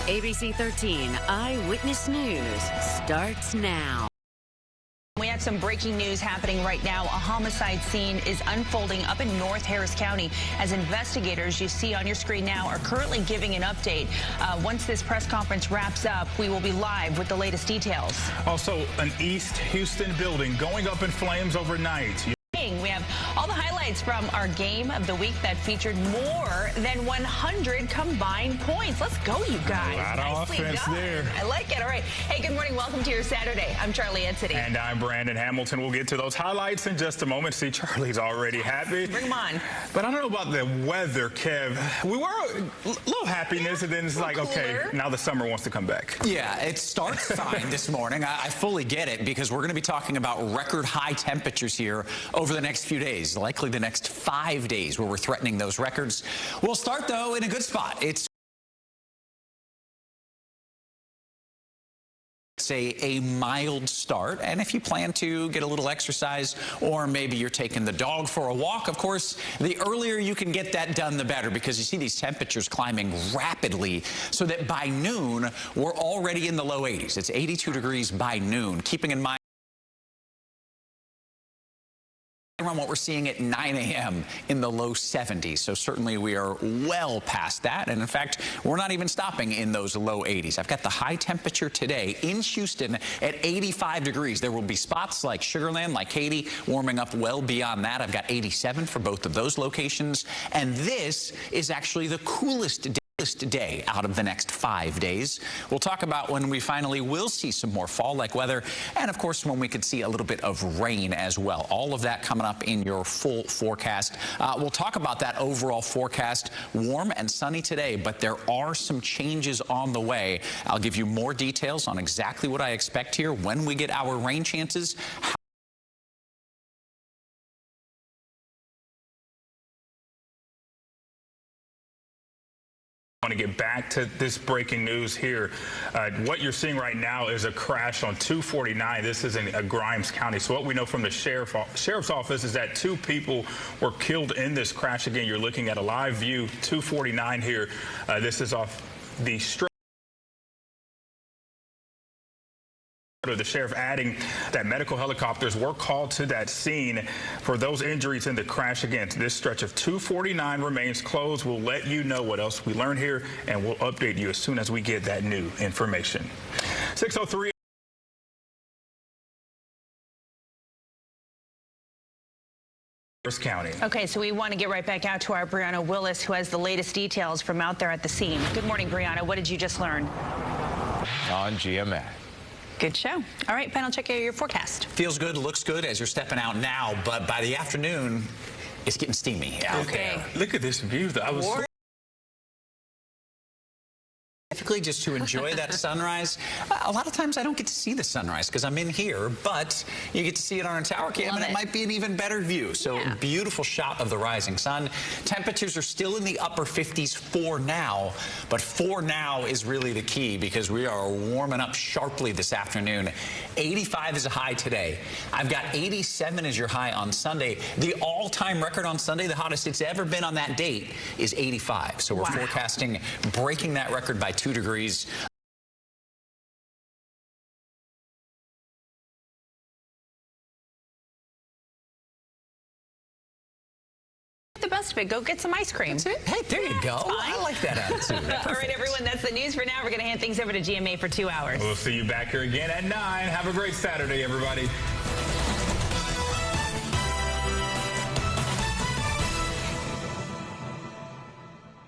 ABC13 Eyewitness News starts now. We have some breaking news happening right now. A homicide scene is unfolding up in North Harris County as investigators you see on your screen now are currently giving an update. Once this press conference wraps up, we will be live with the latest details. Also, an East Houston building going up in flames overnight. We have all the highlights from our game of the week that featured more than 100 combined points. Let's go, you guys. A lot of offense there. I like it. All right. Hey, good morning. Welcome to your Saturday. I'm Charly Edsitty. And I'm Brandon Hamilton. We'll get to those highlights in just a moment. See, Charlie's already happy. Bring them on. But I don't know about the weather, Kev. We were a little happiness, and then it's like, cooler. okay, now the summer wants to come back. Yeah, it starts fine this morning. I fully get it because we're going to be talking about record high temperatures here over the next few days, likely the next 5 days where we're threatening those records. We'll start, though, in a good spot. It's a mild start, and if you plan to get a little exercise or maybe you're taking the dog for a walk, of course, the earlier you can get that done, the better, because you see these temperatures climbing rapidly so that by noon, we're already in the low 80s. It's 82 degrees by noon, keeping in mind around what we're seeing at 9 a.m. in the low 70s. So certainly we are well past that. And in fact, we're not even stopping in those low 80s. I've got the high temperature today in Houston at 85 degrees. There will be spots like Sugar Land, like Katy, warming up well beyond that. I've got 87 for both of those locations. And this is actually the coolest day out of the next 5 days. We'll talk about when we finally will see some more fall-like weather, and of course when we could see a little bit of rain as well. All of that coming up in your full forecast. We'll talk about that overall forecast. Warm and sunny today, but there are some changes on the way. I'll give you more details on exactly what I expect here when we get our rain chances. I want to get back to this breaking news here. What you're seeing right now is a crash on 249. This is in Grimes County. So what we know from the sheriff's office is that 2 people were killed in this crash. Again, you're looking at a live view, 249 here. This is off the strip. The sheriff adding that medical helicopters were called to that scene for those injuries in the crash. Again, this stretch of 249 remains closed. We'll let you know what else we learn here, and we'll update you as soon as we get that new information. 6:03. County. Okay, so we want to get right back out to our Brianna Willis, who has the latest details from out there at the scene. Good morning, Brianna. What did you just learn? On GMA. Good show. All right, panel, check out your forecast. Feels good, looks good as you're stepping out now, but by the afternoon, it's getting steamy out there. Look at this view, though. I was Typically just to enjoy that sunrise. A lot of times I don't get to see the sunrise because I'm in here, but you get to see it on a tower cam, and it might be an even better view. So beautiful shot of the rising sun. Temperatures are still in the upper 50s for now, but for now is really the key because we are warming up sharply this afternoon. 85 is a high today. I've got 87 as your high on Sunday. The all-time record on Sunday, the hottest it's ever been on that date, is 85. So we're forecasting breaking that record by 2 degrees. The best of it. Go get some ice cream. Hey, there you go. I like that attitude. All right, everyone, that's the news for now. We're going to hand things over to GMA for 2 hours. We'll see you back here again at 9. Have a great Saturday, everybody.